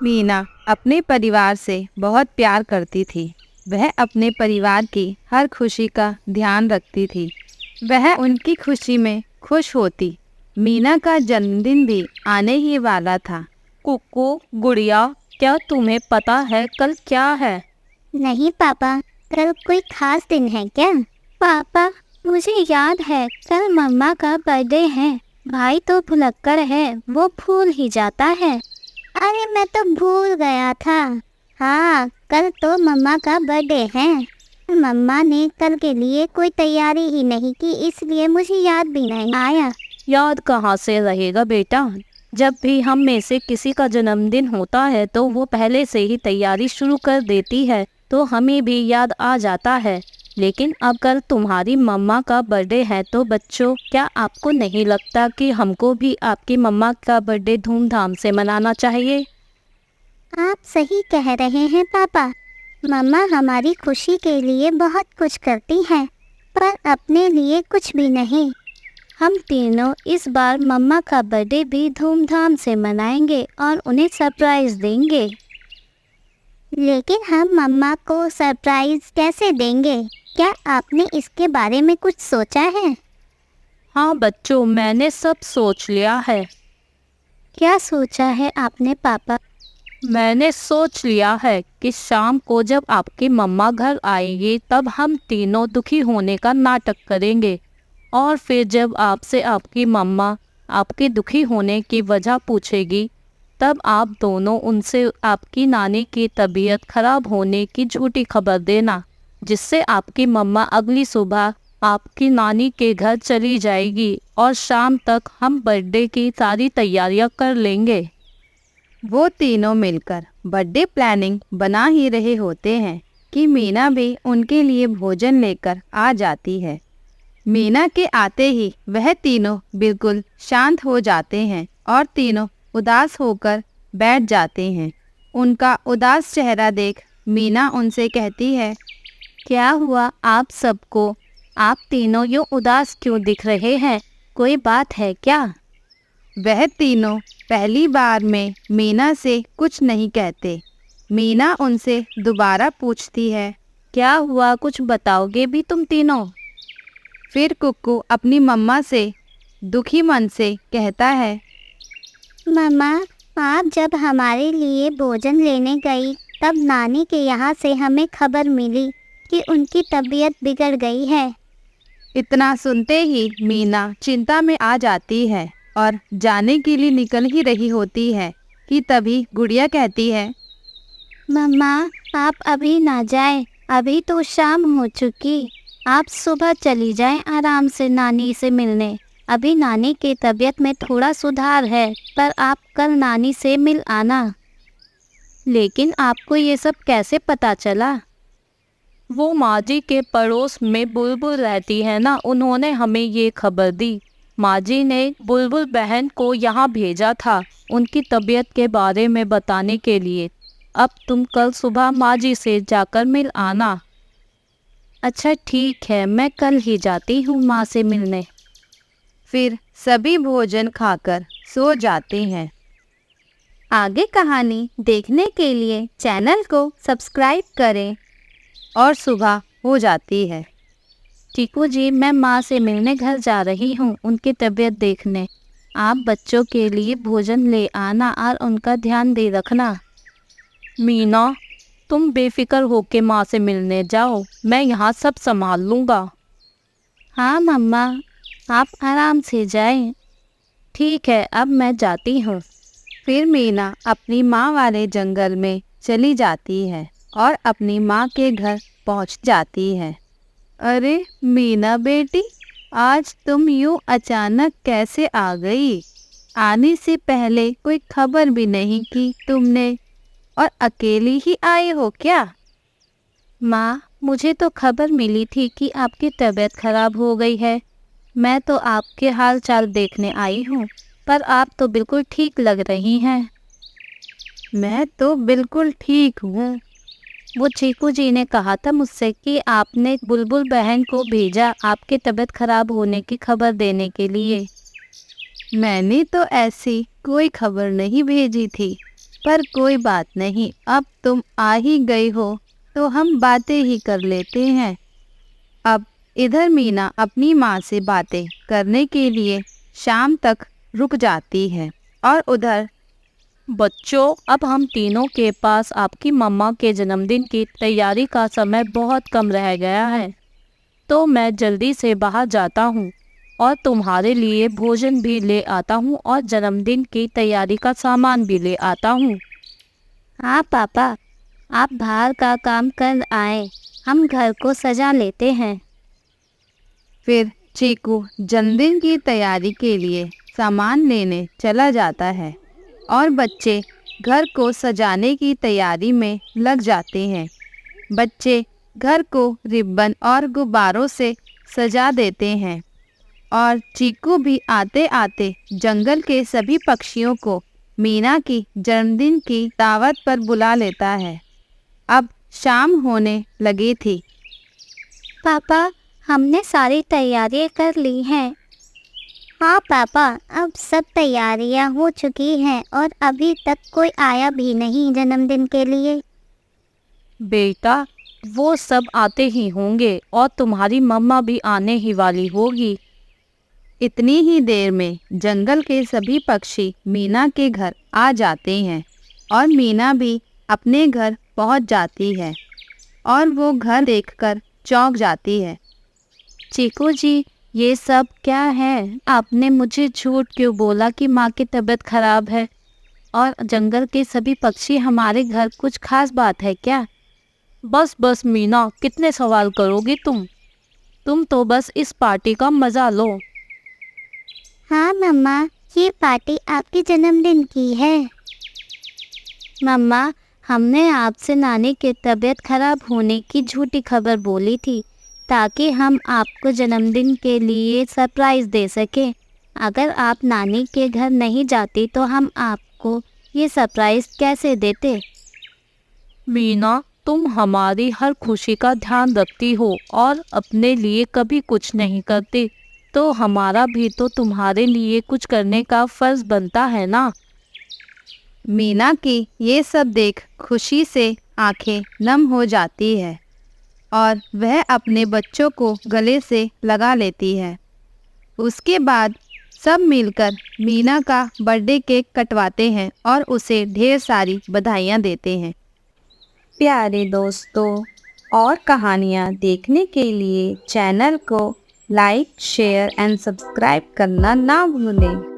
मीना अपने परिवार से बहुत प्यार करती थी। वह अपने परिवार की हर खुशी का ध्यान रखती थी। वह उनकी खुशी में खुश होती। मीना का जन्मदिन भी आने ही वाला था। कुकू, गुड़िया, क्या तुम्हें पता है कल क्या है? नहीं पापा, कल कोई खास दिन है क्या? पापा, मुझे याद है कल मम्मा का बर्थडे है। भाई तो भुलक्कड़ है, वो भूल ही जाता है। अरे मैं तो भूल गया था। हाँ, कल तो मम्मा का बर्थडे है। मम्मा ने कल के लिए कोई तैयारी ही नहीं की, इसलिए मुझे याद भी नहीं आया। याद कहाँ से रहेगा बेटा, जब भी हम में से किसी का जन्मदिन होता है तो वो पहले से ही तैयारी शुरू कर देती है, तो हमें भी याद आ जाता है। लेकिन अब कल तुम्हारी मम्मा का बर्थडे है तो बच्चों, क्या आपको नहीं लगता कि हमको भी आपकी मम्मा का बर्थडे धूमधाम से मनाना चाहिए? आप सही कह रहे हैं पापा। मम्मा हमारी खुशी के लिए बहुत कुछ करती हैं, पर अपने लिए कुछ भी नहीं। हम तीनों इस बार मम्मा का बर्थडे भी धूमधाम से मनाएंगे और उन्हें सरप्राइज देंगे। लेकिन हम मम्मा को सरप्राइज कैसे देंगे? क्या आपने इसके बारे में कुछ सोचा है? हाँ बच्चों, मैंने सब सोच लिया है। क्या सोचा है आपने पापा? मैंने सोच लिया है कि शाम को जब आपकी मम्मा घर आएंगी तब हम तीनों दुखी होने का नाटक करेंगे, और फिर जब आपसे आपकी मम्मा आपके दुखी होने की वजह पूछेगी तब आप दोनों उनसे आपकी नानी की तबीयत खराब होने की झूठी खबर देना, जिससे आपकी मम्मा अगली सुबह आपकी नानी के घर चली जाएगी और शाम तक हम बर्थडे की सारी तैयारियां कर लेंगे। वो तीनों मिलकर बर्थडे प्लानिंग बना ही रहे होते हैं कि मीना भी उनके लिए भोजन लेकर आ जाती है। मीना के आते ही वह तीनों बिल्कुल शांत हो जाते हैं और तीनों उदास होकर बैठ जाते हैं। उनका उदास चेहरा देख मीना उनसे कहती है, क्या हुआ आप सबको? आप तीनों यूँ उदास क्यों दिख रहे हैं? कोई बात है क्या? वह तीनों पहली बार में मीना से कुछ नहीं कहते। मीना उनसे दोबारा पूछती है, क्या हुआ, कुछ बताओगे भी तुम तीनों? फिर कुक्कू अपनी मम्मा से दुखी मन से कहता है, मम्मा, आप जब हमारे लिए भोजन लेने गई तब नानी के यहाँ से हमें खबर मिली कि उनकी तबीयत बिगड़ गई है। इतना सुनते ही मीना चिंता में आ जाती है और जाने के लिए निकल ही रही होती है कि तभी गुड़िया कहती है, मम्मा, आप अभी ना जाएं, अभी तो शाम हो चुकी। आप सुबह चली जाएं आराम से नानी से मिलने। अभी नानी की तबीयत में थोड़ा सुधार है, पर आप कल नानी से मिल आना। लेकिन आपको ये सब कैसे पता चला? वो माँ जी के पड़ोस में बुलबुल रहती है ना, उन्होंने हमें ये खबर दी। माँ जी ने बुलबुल बहन को यहाँ भेजा था उनकी तबीयत के बारे में बताने के लिए। अब तुम कल सुबह माँ जी से जाकर मिल आना। अच्छा ठीक है, मैं कल ही जाती हूँ माँ से मिलने। फिर सभी भोजन खाकर सो जाते हैं। आगे कहानी देखने के लिए चैनल को सब्सक्राइब करें। और सुबह हो जाती है। टीकू जी, मैं माँ से मिलने घर जा रही हूँ उनकी तबीयत देखने। आप बच्चों के लिए भोजन ले आना और उनका ध्यान दे रखना। मीना, तुम बेफिक्र होके माँ से मिलने जाओ, मैं यहाँ सब संभाल लूँगा। हाँ मम्मा, आप आराम से जाएं। ठीक है, अब मैं जाती हूँ। फिर मीना अपनी माँ वाले जंगल में चली जाती है और अपनी माँ के घर पहुँच जाती है। अरे मीना बेटी, आज तुम यूँ अचानक कैसे आ गई? आने से पहले कोई खबर भी नहीं की तुमने, और अकेली ही आए हो क्या? माँ, मुझे तो खबर मिली थी कि आपकी तबीयत खराब हो गई है। मैं तो आपके हाल चाल देखने आई हूँ, पर आप तो बिल्कुल ठीक लग रही हैं। मैं तो बिल्कुल ठीक हूँ। वो चीकू जी ने कहा था मुझसे कि आपने बुलबुल बहन को भेजा आपकी तबीयत खराब होने की खबर देने के लिए। मैंने तो ऐसी कोई खबर नहीं भेजी थी। पर कोई बात नहीं, अब तुम आ ही गई हो तो हम बातें ही कर लेते हैं। अब इधर मीना अपनी माँ से बातें करने के लिए शाम तक रुक जाती है और उधर बच्चों, अब हम तीनों के पास आपकी मम्मा के जन्मदिन की तैयारी का समय बहुत कम रह गया है, तो मैं जल्दी से बाहर जाता हूँ और तुम्हारे लिए भोजन भी ले आता हूँ और जन्मदिन की तैयारी का सामान भी ले आता हूँ। हाँ पापा, आप बाहर का काम कर आए, हम घर को सजा लेते हैं। फिर चीकू जन्मदिन की तैयारी के लिए सामान लेने चला जाता है और बच्चे घर को सजाने की तैयारी में लग जाते हैं। बच्चे घर को रिबन और गुब्बारों से सजा देते हैं और चीकू भी आते आते जंगल के सभी पक्षियों को मीना की जन्मदिन की दावत पर बुला लेता है। अब शाम होने लगी थी। पापा, हमने सारी तैयारियां कर ली हैं। हाँ पापा, अब सब तैयारियां हो चुकी हैं और अभी तक कोई आया भी नहीं जन्मदिन के लिए। बेटा, वो सब आते ही होंगे और तुम्हारी मम्मा भी आने ही वाली होगी। इतनी ही देर में जंगल के सभी पक्षी मीना के घर आ जाते हैं और मीना भी अपने घर पहुंच जाती है और वो घर देखकर चौंक जाती है। चीकू जी, ये सब क्या है? आपने मुझे झूठ क्यों बोला कि माँ की तबीयत खराब है? और जंगल के सभी पक्षी हमारे घर, कुछ खास बात है क्या? बस बस मीना, कितने सवाल करोगी तुम तो बस इस पार्टी का मज़ा लो। हाँ मम्मा, ये पार्टी आपके जन्मदिन की है। मम्मा, हमने आपसे नानी की तबीयत खराब होने की झूठी खबर बोली थी ताकि हम आपको जन्मदिन के लिए सरप्राइज़ दे सकें। अगर आप नानी के घर नहीं जाती तो हम आपको ये सरप्राइज़ कैसे देते? मीना, तुम हमारी हर खुशी का ध्यान रखती हो और अपने लिए कभी कुछ नहीं करती, तो हमारा भी तो तुम्हारे लिए कुछ करने का फ़र्ज़ बनता है ना। मीना की ये सब देख खुशी से आंखें नम हो जाती है और वह अपने बच्चों को गले से लगा लेती है। उसके बाद सब मिलकर मीना का बर्थडे केक कटवाते हैं और उसे ढेर सारी बधाइयाँ देते हैं। प्यारे दोस्तों, और कहानियाँ देखने के लिए चैनल को लाइक, शेयर एंड सब्सक्राइब करना ना भूलें।